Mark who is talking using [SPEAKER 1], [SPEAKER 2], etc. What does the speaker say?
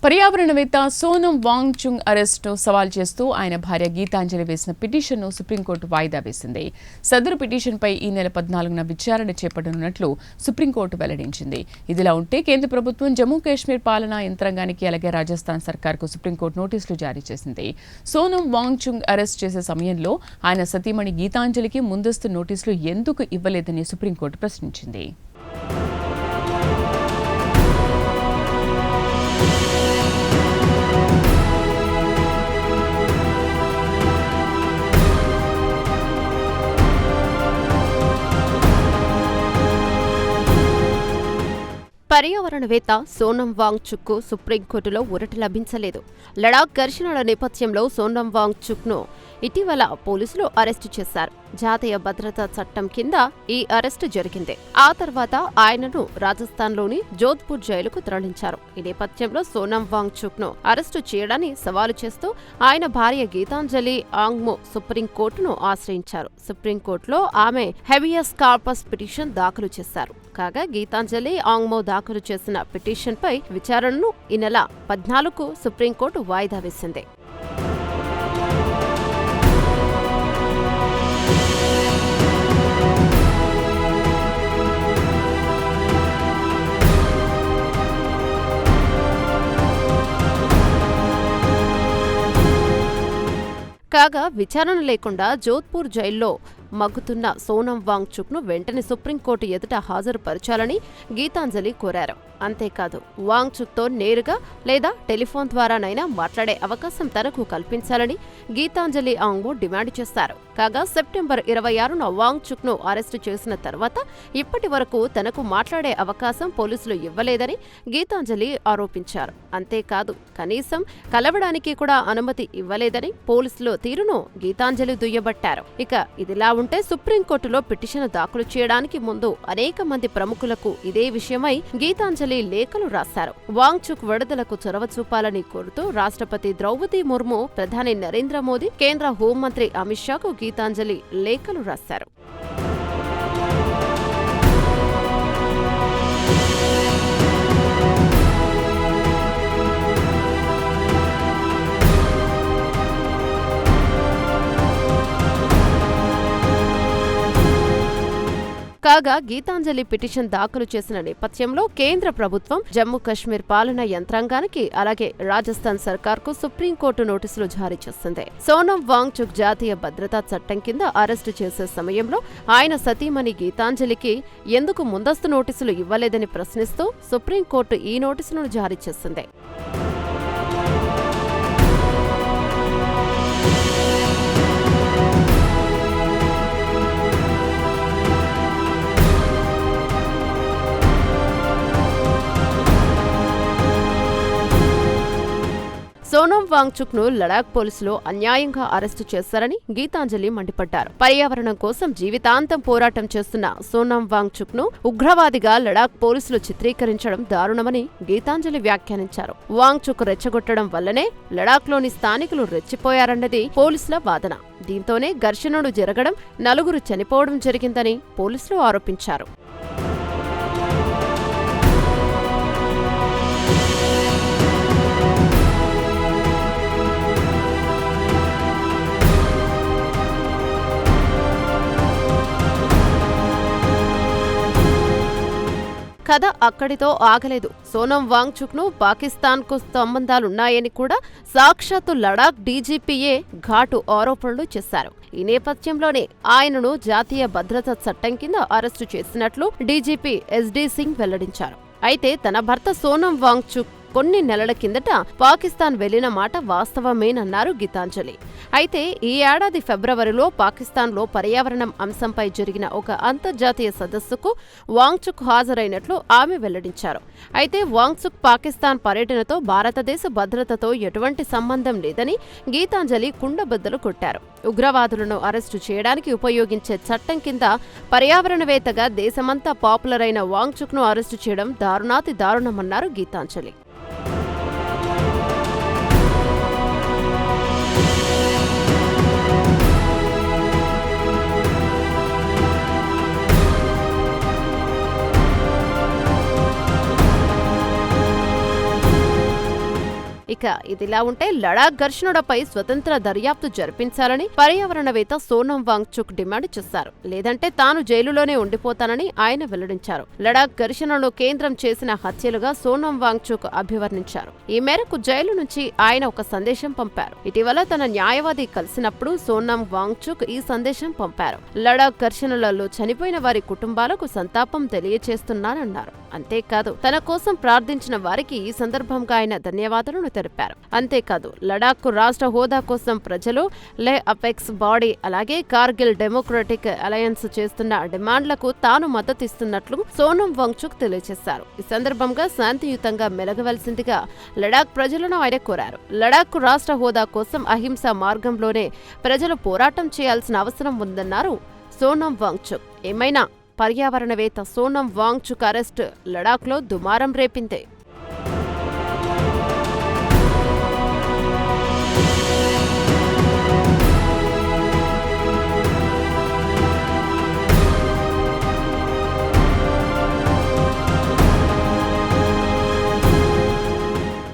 [SPEAKER 1] పర్యావరణవేత్త సోనం వాంగ్చుక్ అరెస్టును సవాల్ చేస్తూ ఆయన భార్య గీతాంజలి వేసిన పిటిషన్ను సుప్రీంకోర్టు వాయిదా వేసింది. సదరు పిటిషన్పై ఈ నెల 14న విచారణ చేపట్టనున్నట్లు సుప్రీంకోర్టు వెల్లడించింది. ఇదిలా ఉంటే కేంద్ర ప్రభుత్వం జమ్మూ కాశ్మీర్ పాలనా యంత్రాంగానికి అలాగే రాజస్థాన్ సర్కార్కు సుప్రీంకోర్టు నోటీసులు జారీ చేసింది. సోనం వాంగ్చుక్ అరెస్ట్ చేసే సమయంలో ఆయన సతీమణి గీతాంజలికి ముందస్తు నోటీసులు ఎందుకు ఇవ్వలేదని సుప్రీంకోర్టు ప్రశ్నించింది.
[SPEAKER 2] పర్యావరణవేత్త సోనం వాంగ్చుక్కు సుప్రీంకోర్టులో ఊరట లభించలేదు. లడాక్ ఘర్షణల నేపథ్యంలో సోనం వాంగ్చుక్ను ఇటీవల పోలీసులు అరెస్టు చేశారు. జాతీయ భద్రతా చట్టం కింద ఈ అరెస్టు జరిగింది. ఆ తర్వాత ఆయనను రాజస్థాన్లోని జోధ్పూర్ జైలుకు తరలించారు. ఈ నేపథ్యంలో సోనం వాంగ్చుక్ను అరెస్టు చేయడాన్ని సవాలు చేస్తూ ఆయన భార్య గీతాంజలి ఆంగ్మో సుప్రీంకోర్టును ఆశ్రయించారు. సుప్రీంకోర్టులో ఆమె హెబియస్ కార్పస్ పిటిషన్ దాఖలు చేశారు. కాగా గీతాంజలి ఆంగ్మో దాఖలు చేసిన పిటిషన్పై విచారణను ఈ నెల 14కు సుప్రీంకోర్టు వాయిదా వేసింది. కాగా విచారణ లేకుండా జోధ్పూర్ జైల్లో మగ్గుతున్న సోనం వాంగ్చుక్ను వెంటనే సుప్రీంకోర్టు ఎదుట హాజరుపరచాలని గీతాంజలి కోరారు. అంతేకాదు వాంగ్చుక్తో నేరుగా లేదా టెలిఫోన్ ద్వారానైనా మాట్లాడే అవకాశం తనకు కల్పించాలని గీతాంజలి ఆంగ్మో డిమాండ్ చేశారు. కాగా సెప్టెంబర్ 26న వాంగ్చుక్ను అరెస్టు చేసిన తర్వాత ఇప్పటి వరకు తనకు మాట్లాడే అవకాశం పోలీసులు ఇవ్వలేదని గీతాంజలి ఆరోపించారు. అంతేకాదు కనీసం కలవడానికి కూడా అనుమతి ఇవ్వలేదని పోలీసుల తీరును గీతాంజలి దుయ్యబట్టారు. ఇక ఇదిలా ఉంటే సుప్రీంకోర్టులో పిటిషన్ దాఖలు చేయడానికి ముందు అనేక మంది ప్రముఖులకు ఇదే విషయమై గీతాంజలి లేఖలు రాశారు. వాంగ్చుక్ విడుదలకు చొరవ చూపాలని కోరుతూ రాష్ట్రపతి ద్రౌపది ముర్ము, ప్రధాని నరేంద్ర మోదీ, కేంద్ర హోంమంత్రి అమిత్ షాకు గీతాంజలి లేఖలు రాశారు. కాగా గీతాంజలి పిటిషన్ దాఖలు చేసిన నేపథ్యంలో కేంద్ర ప్రభుత్వం జమ్మూ కాశ్మీర్ పాలనా యంత్రాంగానికి అలాగే రాజస్థాన్ సర్కార్కు సుప్రీంకోర్టు నోటీసులు జారీ చేసింది. సోనం వాంగ్చుక్ జాతీయ భద్రతా చట్టం కింద అరెస్టు చేసే సమయంలో ఆయన సతీమణి గీతాంజలికి ఎందుకు ముందస్తు నోటీసులు ఇవ్వలేదని ప్రశ్నిస్తూ సుప్రీంకోర్టు ఈ నోటీసులను జారీ చేసింది. సోనం వాంగ్చుక్ ను లడాక్ పోలీసులు అన్యాయంగా అరెస్టు చేశారని గీతాంజలి మండిపడ్డారు. పర్యావరణం కోసం జీవితాంతం పోరాటం చేస్తున్న సోనం వాంగ్చుక్ ను ఉగ్రవాదిగా లడాక్ పోలీసులు చిత్రీకరించడం దారుణమని గీతాంజలి వ్యాఖ్యానించారు. వాంగ్చుక్ రెచ్చగొట్టడం వల్లనే లడాక్లోని స్థానికులు రెచ్చిపోయారన్నది పోలీసుల వాదన. దీంతోనే ఘర్షణలు జరగడం, నలుగురు చనిపోవడం జరిగిందని పోలీసులు ఆరోపించారు. కథ అక్కడితో ఆగలేదు. సోనం వాంగ్చుక్ ను పాకిస్తాన్కు సంబంధాలున్నాయని కూడా సాక్షాత్తు లడాక్ డీజీపీయే ఘాటు ఆరోపణలు చేశారు. ఈ నేపథ్యంలోనే ఆయనను జాతీయ భద్రతా చట్టం కింద అరెస్టు చేసినట్లు డీజీపీ ఎస్డీ సింగ్ వెల్లడించారు. అయితే తన భర్త సోనం వాంగ్చుక్ కొన్ని నెలల కిందట పాకిస్తాన్ వెళ్లిన మాట వాస్తవమేనన్నారు గీతాంజలి. అయితే ఈ ఏడాది ఫిబ్రవరిలో పాకిస్తాన్లో పర్యావరణం అంశంపై జరిగిన ఒక అంతర్జాతీయ సదస్సుకు వాంగ్చుక్ హాజరైనట్లు ఆమె వెల్లడించారు. అయితే వాంగ్చుక్ పాకిస్తాన్ పర్యటనతో భారతదేశ భద్రతతో ఎటువంటి సంబంధం లేదని గీతాంజలి కుండబద్దలు కొట్టారు. ఉగ్రవాదులను అరెస్టు చేయడానికి ఉపయోగించే చట్టం కింద పర్యావరణవేత్తగా దేశమంతా పాపులర్ అయిన వాంగ్చుక్ ను అరెస్టు చేయడం దారుణాతి దారుణమన్నారు గీతాంజలి. ఇక ఇదిలా ఉంటే లడాక్ ఘర్షణలపై స్వతంత్ర దర్యాప్తు జరిపించాలని పర్యావరణవేత్త సోనం వాంగ్చుక్ డిమాండ్ చేశారు. లేదంటే తాను జైలులోనే ఉండిపోతానని ఆయన వెల్లడించారు. లడాక్ ఘర్షణలో కేంద్రం చేసిన హత్యలుగా సోనం వాంగ్చుక్ అభివర్ణించారు. ఈ మేరకు జైలు నుంచి ఆయన ఒక సందేశం పంపారు. ఇటీవల తన న్యాయవాది కలిసినప్పుడు సోనం వాంగ్చుక్ ఈ సందేశం పంపారు. లడాక్ ఘర్షణలలో చనిపోయిన వారి కుటుంబాలకు సంతాపం తెలియచేస్తున్నానన్నారు. అంతేకాదు తన కోసం ప్రార్థించిన వారికి ఈ సందర్భంగా ఆయన ధన్యవాదాలను తెలిపారు. అంతేకాదు లడాక్ రాష్ట్ర హోదా కోసం ప్రజలు, లే అపెక్స్ బాడీ అలాగే కార్గిల్ డెమోక్రటిక్ అలయన్స్ చేస్తున్న డిమాండ్లకు తాను మద్దతిస్తున్నట్లు సోనం వాంగ్చుక్ తెలియజేశారు. ఈ సందర్భంగా శాంతియుతంగా మెలగవలసిందిగా లడాక్ ప్రజలను ఆయన కోరారు. లడాక్ రాష్ట్ర హోదా కోసం అహింసా మార్గంలోనే ప్రజలు పోరాటం చేయాల్సిన అవసరం ఉందన్నారు సోనం వాంగ్చుక్. ఏమైనా పర్యావరణవేత్త సోనం వాంగ్చుక్ అరెస్ట్ లడాఖ్లో దుమారం రేపిందే.